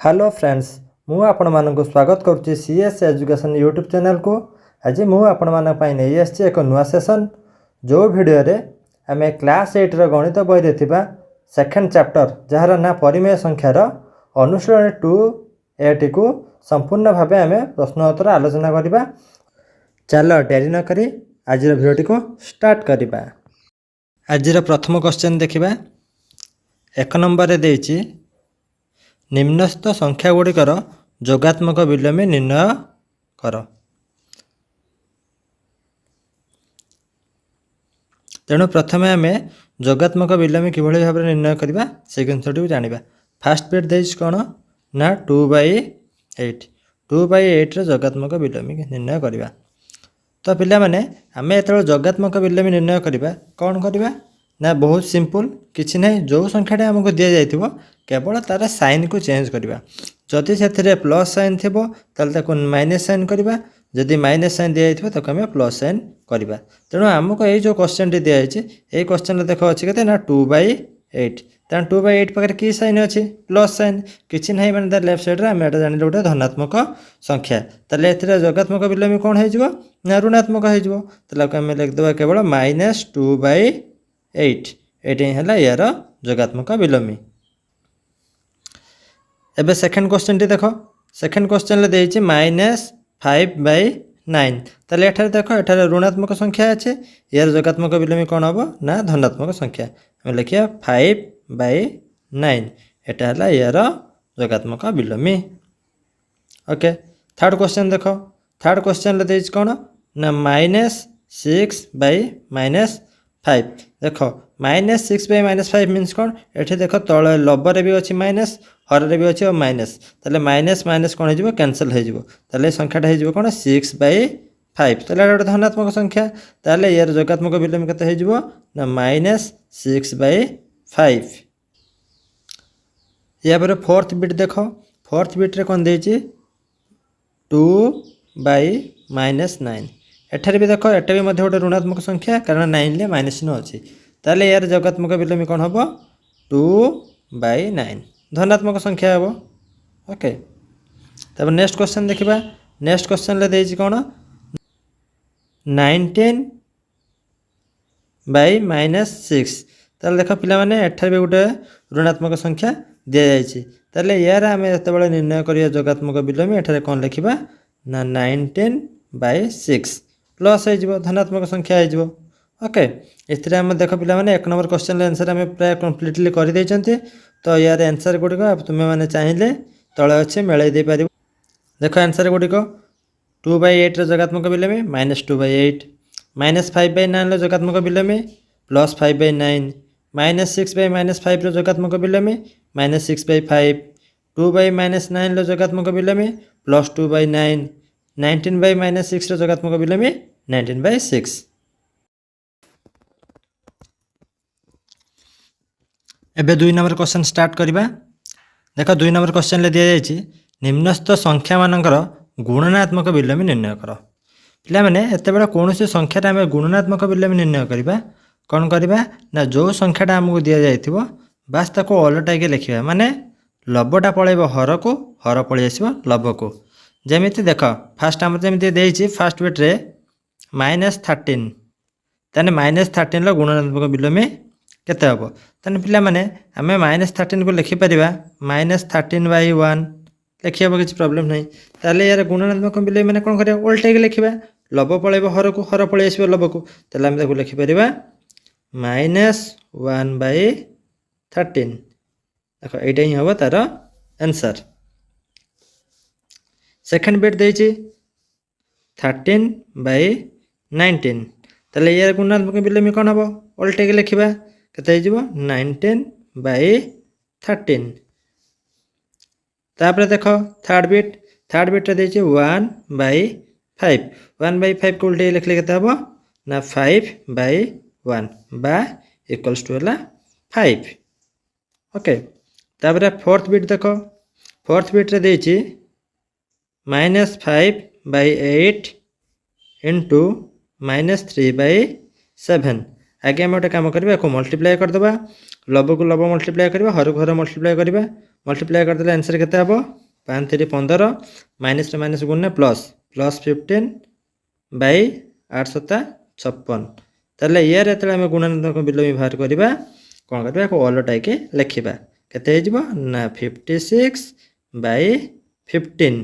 Hello friends मु आपण मानक स्वागत करुच्ची सीएस एजुकेशन यूट्यूब चैनल को। आज मु आपण मानक पई नहीं आछि एक नुआ सेशन जो वीडियो रे आम क्लास 8 रो गणित बही रे थिबा सेकंड चैप्टर जहार ना परिमेय संख्यार अनुशीलन 2 एटी को संपूर्ण भावे आम प्रश्नोत्तर आलोचना करबा। चलो डेरी न करी आज वीडियो को स्टार्ट करबा। आज प्रथम क्वेश्चन देखिबा। एक नंबर रे देछि निम्नस्थ संख्या गुड़िकर जोगात्मक विलोमी निर्णय कर। तेणु प्रथम आम जोगात्मक विलोमी किभଳି भाव निर्णय करबा से जिनसटी जानिबा। फास्ट पेज देइछ कोन ना 2/8 2/8 रे जोगात्मक विलोमी निर्णय करबा। तो पिला माने आम एतळ जोगात्मक विलोमी निर्णय करबा कोन करबा ना बहुत सिंपल किछि नै। जो संख्याटा हमको दिया जाइथिबो केवल तार साइन को चेंज करबा। जदि से प्लस साइन थी ताको माइनस साइन करबा, जदि माइनस साइन दिया जाइथिबो ताको हम प्लस साइन करबा। तेणु आमको ये जो क्वेश्चन टी दिया जाइछि ए क्वेश्चन देख अछि केते ना 2/8। तेणु 2/8 पाखे कि साइन अछि प्लस साइन किछि नै माने तार लेफ्ट साइड रे हम एटा जानि गोटे धनात्मक संख्या। ताले एथिरे जोगात्मक विलोमी कोन हे जिवो ना ऋणात्मक हे जिवो। ताले हम लिख देबा केवल -2/8 एटे हला यार जोगात्मक विलोमी। एबे सेकंड क्वेश्चन टी देखो। सेकंड क्वेश्चन ले देइछि -5/9। ताले एठारे देखो एठारे ऋणात्मक संख्या अछि यार जोगात्मक विलोमी कोन हबो ना धनात्मक संख्या। हम लिखिया 5/9 एटा हला यार जोगात्मक विलोमी। ओके थर्ड क्वेश्चन देखो। थर्ड क्वेश्चन ले देइछि कोन ना -6/-5। देखो -6/-5 मीन्स कोन एठी देखो तळे लबरे भी अछि माइनस हररे भी अछि और माइनस। ताले माइनस माइनस कोन हे जिवो कैंसिल हे जिवो। ताले संख्याटा हे जिवो कोन 6/5। ताले एटा धनात्मक संख्या। ताले यार जोगात्मक विलोमी कते हे जिवो ना -6/5। या पर फोर्थ बिट देखो। फोर्थ बिट रे कोन देइछि 2/-9। एठारे भी देखो एटा भी मध्ये गोटे ऋणात्मक संख्या कारण 9 ले माइनस न अछि। ताले यार जोगात्मक विलोमी कोन हबो 2/9 धनात्मक संख्या हबो। ओके तब नेक्स्ट क्वेश्चन देखिबा। नेक्स्ट क्वेश्चन ले देइछि कोन 19/-6। ताले देखो पिला माने एठारे भी गोटे ऋणात्मक संख्या दिया जाइछि। ताले यार आमे एते बेले निर्णय करिया जोगात्मक विलोमी एठारे कोन लिखिबा ना 19/6 प्लस हे जिवो धनात्मक संख्या हे जिवो। ओके इथिरे हम देखो पिला माने एक नंबर क्वेश्चन आंसर हम प्राय कंप्लीटली कर दैचंती। तो यार आंसर गुडी को तुमे माने चाहिए तळे अछि मेळै दे पारिबो। देखो आंसर गुडी को 2/8 रे जोगात्मक विलोमी -2/8 -5/9 रे जोगात्मक विलोमी +5/9 -6/-5 रे जोगात्मक विलोमी -6/5 2/-9 रे जोगात्मक विलोमी +2/9 19/-6 रे जोगात्मक विलोमी 19/6। एबे 2 नंबर क्वेश्चन स्टार्ट करबा। देखो 2 नंबर क्वेश्चन ले दिया जाइछि निम्नस्थ संख्या मानकर गुणनात्मक विलोमी निर्णय कर। पिला माने एते बेला कोनोसी संख्याटा हम गुणनात्मक विलोमी निर्णय करबा कोन करबा ना जो संख्याटा हमको दिया जाइथिबो बास ताको ओलटा के लिखिबा। माने लबटा पळेबो हर को हर पळि आसीबो लब को। जेमिति देखो फास्ट हम जेमिति देइछि फास्ट बिट रे -13 तने -13 लो गुणनात्मक विलोमी केते हबो। तने पिला माने हमें -13 को लिखि परिबा -13/1 लिखिबो किछ प्रॉब्लम नै। ताले यार गुणनात्मक विलोमी माने कोन करिया उल्टा के लिखिबा लब पळेबो हर को हर पळि आसीबो लब को। ताले हम ताको लिखि परिबा -1/13। देखो एटा ही हबो तार आंसर। Second bit देइछि 13/19। ताले यार गुणनात्मक विलोमी कोन हबो उल्टा के लिखिबा केते हे जिवो 19/13। तापर देखो थर्ड बिट रे देछि 1/5 1/5 को उल्टे लिखले केते हबो ना 5/1 बा इक्वल्स टू हला 5। ओके तापर फोर्थ बिट देखो। फोर्थ बिट रे देछि -5/8 इंटू -3/7। आगे हम गोटे कम करवा को मल्टीप्लाई करदे लब को लब मल्टीप्लाई करवा हर को हर मल्टीप्लाई करवा मल्टीप्लाई करदे आंसर केते हबो 5 3 15 माइनस रे माइनस गुणने प्लस प्लस 15 बाई 8 7 56 ताले यार एतले हम गुणात्मक विलोमी बाहर करवा कोन करबा को अलटाई के लिखिबा केते हे जिवो ना 56 बाई 15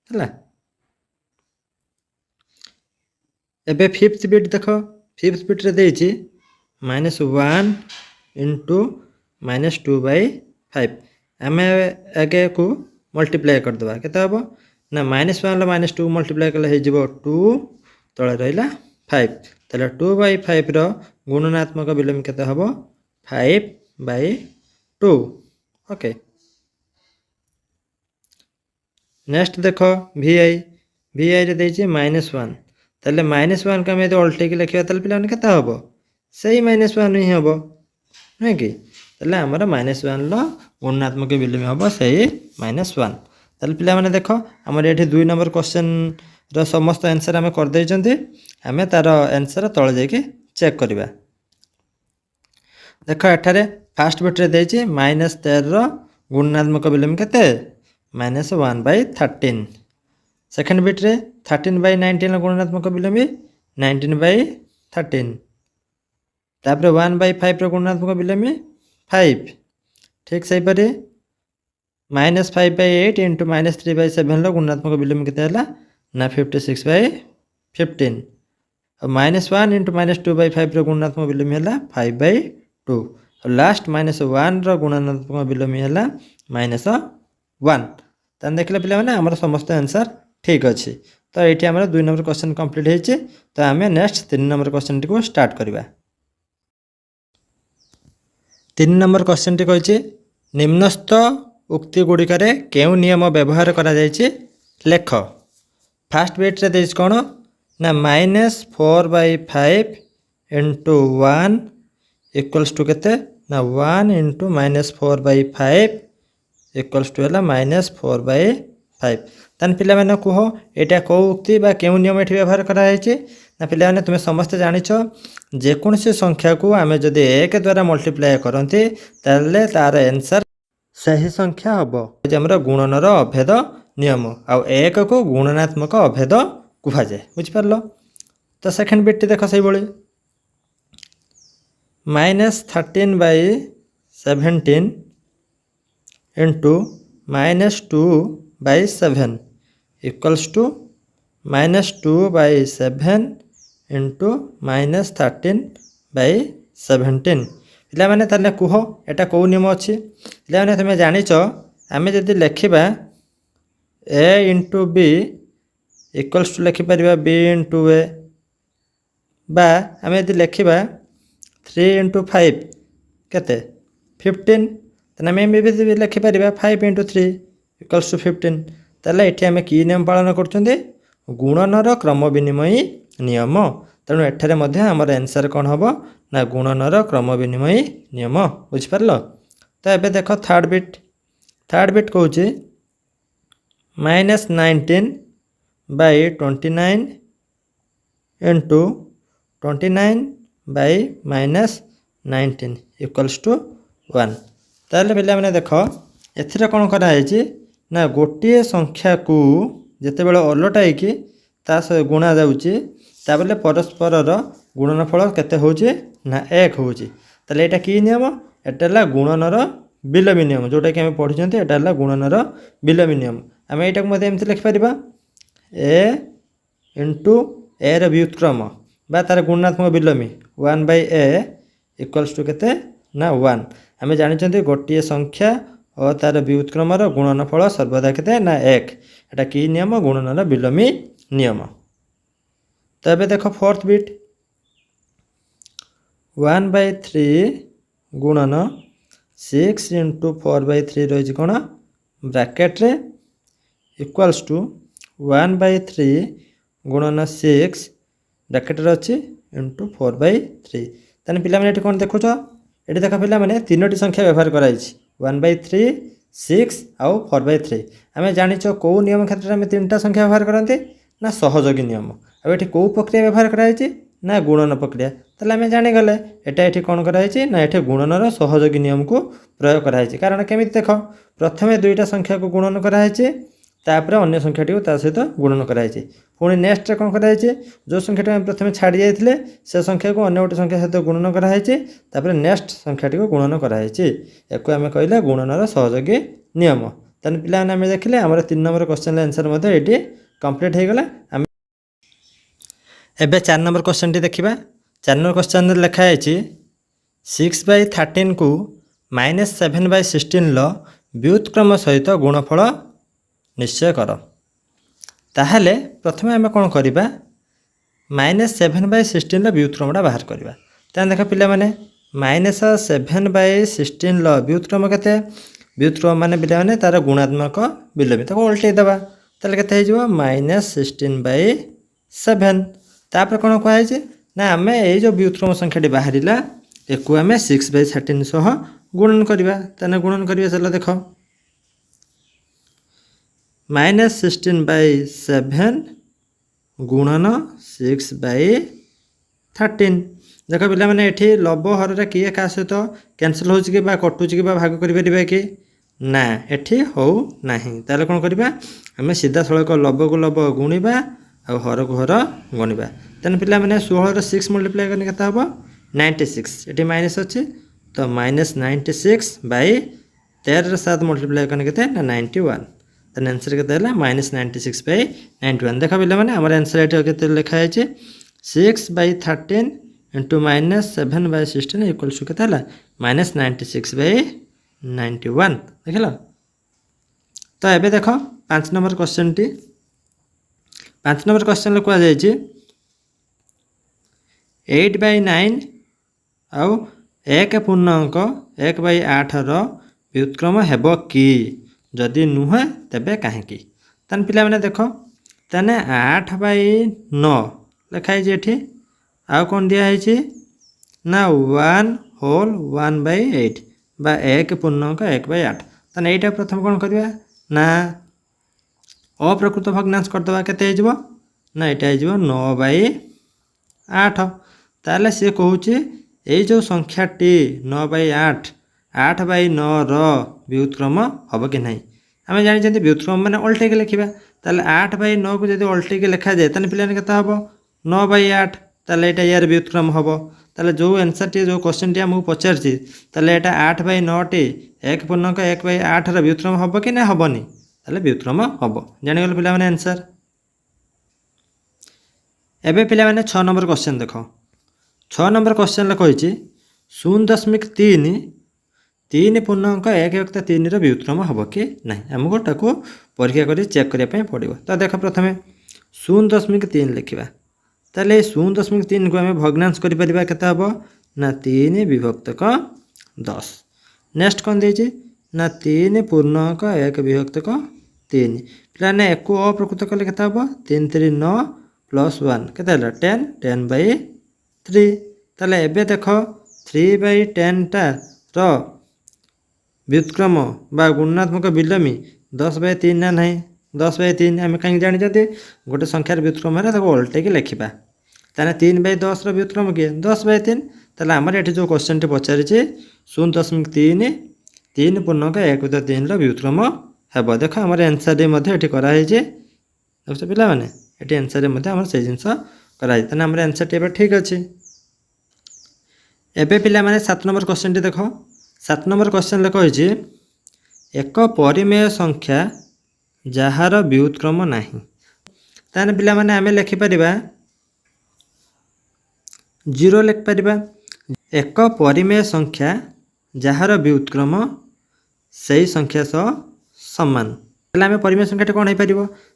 हला एबे फिफ्थ बिट देखो फिफ्थ बिट रे देछि -1 इंटू -2/5 आमे आगे को मल्टीप्लाई कर दबा केते हबो ना -1 ला -2 मल्टीप्लाई कले हे जिवो 2 तळे रहिला 5 तले 2/5 रो गुणनात्मक विलोम केते हबो 5/2 ओके। नेक्स्ट देखो vi रे देछि -1 तले -1 का हम उल्टे के लिखिबा तले पिलाने केते हबो सही -1 ही हबो नै कि तले हमर -1 लो गुणात्मक विलोम हबो सही -1 तले पिला माने देखो हमर एठी 2 नंबर क्वेश्चन रो समस्त आंसर हम कर दै जंती हमें तार आंसर तळ जाय के चेक करबा देखो एठारे फर्स्ट बिट रे देछि -13 रो गुणात्मक विलोम केते -1/13 सेकंड बिट रे 13/19 गुणात्मक विलोम 19/13 तापर 1/5 रो गुणात्मक विलोम 5 ठीक सही परे -5/8 इंटू -3/7 रो गुणात्मक विलोम केते हला ना 56/15 और -1 इंटू -2/5 रो गुणात्मक विलोम हला 5/2 और लास्ट -1 रो गुणात्मक विलोम हला -1 तन देखले पिला माने हमर समस्त आंसर ठीक अछि तो एठी हमर 2 नंबर क्वेश्चन कंप्लीट हेछि तो हमें नेक्स्ट 3 नंबर क्वेश्चन को स्टार्ट करबा 3 नंबर क्वेश्चन टी कहछि निम्नस्थ उक्ति गुडिकरे केउ नियम व्यवहार करा जायछि लेख फर्स्ट बिट रे देछ कोन ना -4/5 इंटू 1 इक्वल्स टू केते ना 1 इंटू -4/5 इक्वल्स टू हला -4/5 तन पिला माने कहो एटा को उक्ति बा केउ नियम एठी व्यवहार करा जायछि ना पिला माने तुमे समस्त जानिछो जे कोनसे संख्या को आमे जदि 1 द्वारा मल्टीप्लाई करंती ताले तार आंसर सही संख्या हबो जे हमरा गुणनर अभेद नियम आ 1 को गुणनात्मक अभेद कुहा जाय बुझ परलो तो सेकंड बिट देखो सही बोली -13/17 इंटू -2/7 इक्वल्स टू -2/7 इंटू -13/17 पिला माने ताले कुहो एटा को नियम अछि पिला माने तुमे जानिचो आमे जदि लेखिबा a into b equals to लेखि परिबा b इंटू a बा आमे जदि लेखिबा 3 इंटू 5 केते 15 तने आमे भी लेखि परिबा 5 इंटू 3 इक्वल्स टू 15 ताले एठी आमे की नियम पालन करछुंदे गुणनर क्रम विनिमय नियम तेणु एठारे मध्य हमर आंसर कोन हबो ना गुणनर क्रम विनिमय नियम बुझ परलो तो एबे देखो थर्ड बिट कहूची -19/29 इंटू 29/-19 इक्वल्स टू 1 ताले पिला माने देखो एथिरे कोन करा हैछि ना गोटे संख्या को जेते बेले अलटाई की ता से गुणा जाउची ताबले परस्पर रो गुणनफल केते होउची ना 1 होउची ताले एटा की नियम एटाला गुणनर विलोमी नियम जोटा कि हम पढि जंती एटाला गुणनर विलोमी नियम हम एटा मध्ये एमति लिखि परिबा a इंटू a रो व्युत्क्रम बा तार गुणात्मक विलोमी 1/a इक्वल्स टू केते ना 1 हम जानि जंती गोटे संख्या और तार व्युत्क्रम रो गुणनफल सर्वदा केते ना 1 एटा की नियम गुणनर विलोमी नियम तबे देखो फोर्थ बिट 1/3 गुणन 6 इंटू 4/3 रही कौन ब्रैकेट रे इक्वल्स टू 1/3 गुणन 6 ब्रैकेट रे अच्छी इंटू 4/3 ताने पिला माने एठी कोन देखुछ एठी देखा पिला माने तीनोटी संख्या व्यवहार कराई 1/3 6 आउ 4/3 आमे जानिछो को नियम क्षेत्र में तीनटा संख्या व्यवहार करंती ना सहयोगी नियम आ एठी को प्रक्रिया व्यवहार कराई ना गुणन प्रक्रिया ताले आम जानीगले एटा ये कौन कराई ना ये गुणनर सहयोगी नियम को प्रयोग कराई कारण केमी देख प्रथम दुईटा संख्या को गुणन कराई तापर अन्य संख्याटी ता सहित गुणन कराई पुणी नेक्स्ट कौन कराई जो संख्याटी प्रथम छाड़ी जाते से संख्या को अन्य गोटे संख्या सहित गुणन कराई नेक्स्ट संख्याटी को गुणन कराई या आम कहले गुणनर सहयोगी नियम तेन पे देखिले आम 3 नंबर क्वेश्चन आंसर ये कंप्लीट हो गला। एबे 4 नंबर क्वेश्चन टी देखिबा 4 नंबर क्वेश्चन लिखाई 6/13 को -7/16 व्युत्क्रम सहित गुणफल निश्चय कर। ताहले प्रथमे आम कौन करवा -7/16 व्युत्क्रमटा बाहर करवा। तेना देख पिला माने -7/16 व्युत्क्रम केते व्युत्क्रम माने पिला माने तार गुणात्मक विलोमी ताको उल्टै देबा ताले केते हो जिवो -16/7 तापर कौन कहुए ना आम ये जो व्युत्क्रम संख्याटी बाहरिला एकु आम 6/13 सह गुणन करवा तेना गुणन करवा चल देख -16/7 गुणन 6/13 देख पिला माने एठी लब हर किए क्या सहित कैंसल हो कटुच कि भाग कर कि ना एठी हो नहीं ताले कौन करवा आम सीधा सड़क लब को लब गुणवा आ हर को हर गणवा तेन पिला माने 16 6 मल्टीप्लाई करने केता हम 96 ये माइनस अच्छे तो -96/13 7 मल्टीप्लाई करने के 91 तेन आंसर के -96/91 देख पिला माने हमर आंसर ये लिखाई 6/13 इंटू -7/16 इक्वल्स टू के -96/91 देखल। तो ये देख 5 नंबर क्वेश्चन टी 5 नंबर क्वेश्चन कहुई 8/9 आउ 1 1/8 व्युत्क्रम हेब कि जदि नुहे तेबे कहीं तेन पिला माने देख तेने 8/9 लिखाई ये आउ कौन दिखाई ना 1/1/8 बा 1 तेन यहीटा प्रथम कौन करवा ना अप्रकृत भग्नांश करदे के ना यहाँ 9/8 ताले सी कहूँ ये जो संख्याटी 9/8 8/9 व्युत्क्रम हम कि नहीं आम जानी व्युत्क्रम मैंने उल्टेक लिखा ताले 8/9 को जब उल्टेक लिखा जाए तेल पे के 9/8 ताले यार व्युत्क्रम हम ताले जो आंसर टी जो क्वेश्चन टी आमको पचारि ताले 8/9 टी 1 व्युत्क्रम हम कि ना हेनी ताले व्युत्क्रम हम जानीगल पिला माने आंसर। एबे पिला माने 6 नंबर क्वेश्चन देख 6 नंबर क्वेश्चन कही 0.3 3.1/3 व्युत्क्रम हम कि नहीं आमको ताको परीक्षा कर चेक करने पड़ो। तो देख प्रथम 0.3 लिखा ताले 0.3 को आम भग्नांश कर ना 3/10 नेक्स्ट कौन दे ना 3.1/3 पे एक अप्रकृत कले के 3 3 9 + 1 के 10 10/3 ताले एबे देख 3/10 टा व्युत्क्रम बा गुणात्मक विलोमी 10/3 ना नहीं 10/3 आम कहीं जानी गोटे संख्यार व्युत्क्रम है उल्टे लिखा ताने 3/10 व्युत्क्रम किए 10/3 ताले आमर ये जो क्वेश्चन टी पचारि 0.3 3.1/3 व्युत्क्रम हेब देख आम आंसर ये कराई देख पिला माने ये आंसर से जिनस कराई तेना आम आंसर टी ठीक अच्छे। एबे पिला माने 7 नंबर क्वेश्चन टी देख 7 नंबर क्वेश्चन कही एक परिमेय संख्या जार व्युत्क्रम नहीं ताने पिला माने आमे लिखिपर 0 लिखिपर एक परिमेय संख्या जार व्युत्क्रम से संख्या सह समान आम परिमेय संख्या कौन हो पार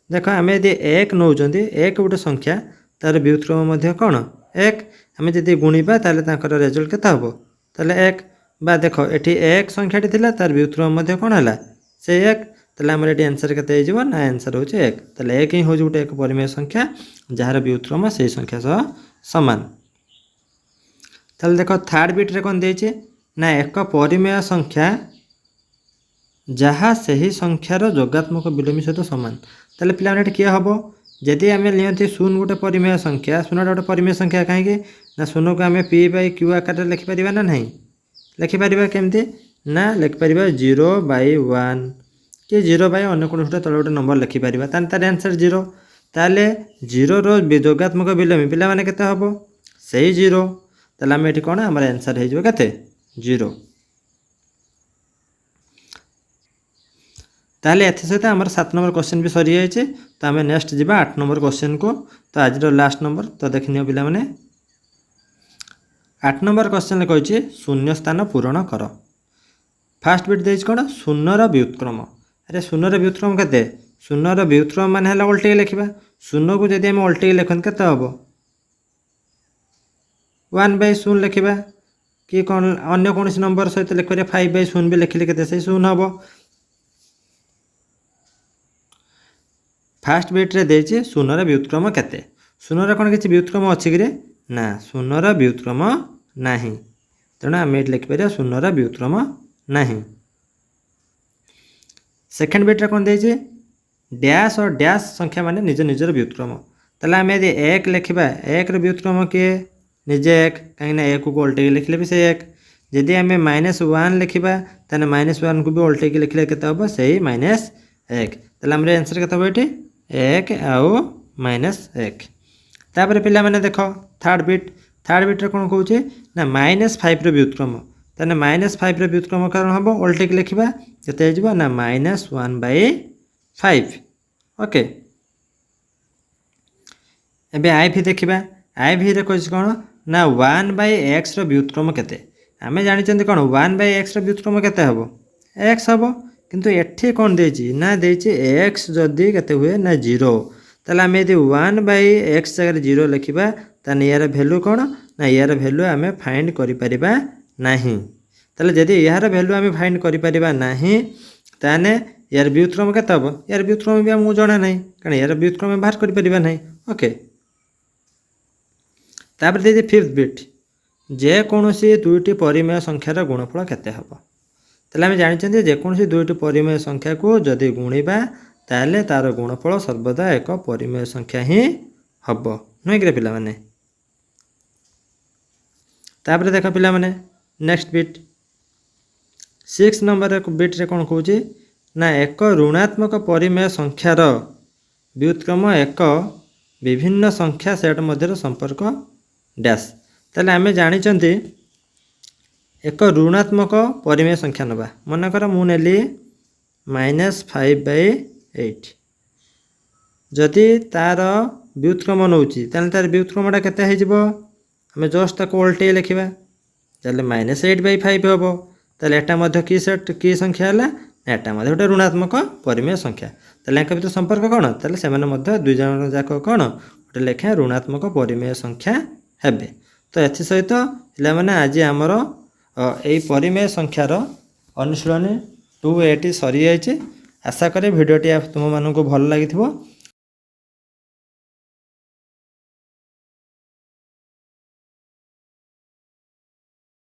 देख आम यदि 1 नौ 1 गोटे संख्या तार व्युत्क्रम कौन 1 आम जब गुणा तार रेजल्ट के हम ताले 1 बा देख ये 1 संख्याटी थी तार व्युत्क्रम कौन है से 1 ताले आमर ये आंसर के ना आंसर हो 1 ताले 1 ही हूँ गोटे एक परिमेय संख्या जार व्युत्क्रम से संख्या सह समान। ताले देख थर्ड बिट रे कौन देचे ना एक परिमेय संख्या जहाँ से ही संख्यार जोगात्मक विलोमी सहित समान ताले पिला किए हम जदि आम नियंती शून्य गोटे परिमेय संख्या शून्यटा गोटे परिमेय संख्या कहीं ना शून्य को आम पी बाई क्यू आकार लिखिपर ना नहीं लिखिपर केमती ना लिखिपर 0/1 कि 0/, अन्य कौन तले गोटे नंबर लिखिपर तार आंसर 0। ताले 0 रो जोगात्मक विलोमी पिला माने केते हबो सही 0। ताले आम ये कौन आम आंसर हो केते 0। ताले एथि सहित आम 7 नंबर क्वेश्चन भी सरी जाइए। तो आम नेक्स्ट जावा 8 नंबर क्वेश्चन को। तो आज लास्ट नंबर तो देखनी पिला माने 8 नंबर क्वेश्चन कही शून्य स्थान पूरण कर। फास्ट बिट देख कौन शून्यर व्युत्क्रम। अरे शून्यर व्युत्क्रम केते शून्यर व्युत्क्रम मान है उल्टे लिखा शून्य को जब आम उल्टे लिखन के हम 1/0 लिखा कि कौन अन्य कौन नंबर सहित लिख 5/0 भी लिखिले के शून्य हम। फास्ट बिट्रे देछि शून्यर व्युत्क्रम केते शून्यर कौन किसी व्युत्क्रम अच्छी कि ना शून्यर व्युत्क्रम नाही तेणु आम ये लिखिपर शून्यर व्युत्क्रम नाही। सेकेंड बिट्रे कौन देछि डैश और डैश संख्या माने निज निजर व्युत्क्रम। ताले आम यदि 1 लिखा 1 व्युत्क्रम किए निजे 1 कहीं 1 को उल्टे लिखले भी से 1। जदि आम -1 लिखा ताने -1 को भी उल्टे लिखले के हम से -1। ताले आम आंसर के ये 1 आउ -1। तापर पिला माने देख थर्ड बिट्रे कौन कहे ना -5 व्युत्क्रम ताने -5 व्युत्क्रम कारण हम उल्टे लिखा के ना -1/5। ओके एबे आई भी देखा आई भी कही कौन ना 1/x व्युत्क्रम केते आमे जानी कौन 1/x व्युत्क्रम केते हम x हम किंतु एठी कौन देछि ना देछि x जदि केते हुए ना 0 ताले आमे यदि 1/x जगह 0 लिखिबा ताने यार वैल्यू कौन ना यार वैल्यू आमे फाइंड करि परिबा नाही। ताले जदि यार वैल्यू आमे फाइंड करि परिबा नाही ताने यार व्युत्क्रम केते हम यार व्युत्क्रम भी हमको जाना नहीं कारण यार व्युत्क्रम बाहर करि परिबा नाही। ओके तापर दे फिफ्थ बिट जे कौनसी दुईटी परिमेय संख्यार गुणफल केते हबो। ताले आमे जानिछन्ते जे कौनसी दुईटी परिमेय संख्या को जदि गुणिबा ताले तार गुणफल सर्वदा एक परिमेय संख्या ही हबो नुहे कि पिला माने। तापर देख पिला माने नेक्स्ट बिट 6 नंबर बिट रे कौन कहूँ ना एक ऋणात्मक परिमेय संख्यार व्युत्क्रम एक विभिन्न संख्या सेट मध्य संपर्क डैश। ताले आमे जानिछन्ते एक ऋणात्मक परिमेय संख्या नबा मनकर मु नेली -5/8 जदि तार व्युत्क्रम नौची ताले तार व्युत्क्रमटा केते हे जिवो आमे जस्ट ताको उल्टे लिखिबा ताले -8/5 हबो। ताले एटा मध्य की सेट की संख्या हला एटा मध्य गोटे ऋणात्मक परिमेय संख्या ताले एका भितर संपर्क कौन ताले से माने मध्य दुई जन जाक कौन गोटे लेखा ऋणात्मक परिमेय संख्या हेबे। तो एथि सहित पिला माने आज आमर एई परिमेय संख्यार अनुशीलनी 280 सरी जाइए। आशा करें भिडियोटी तुम मानक भल लगी।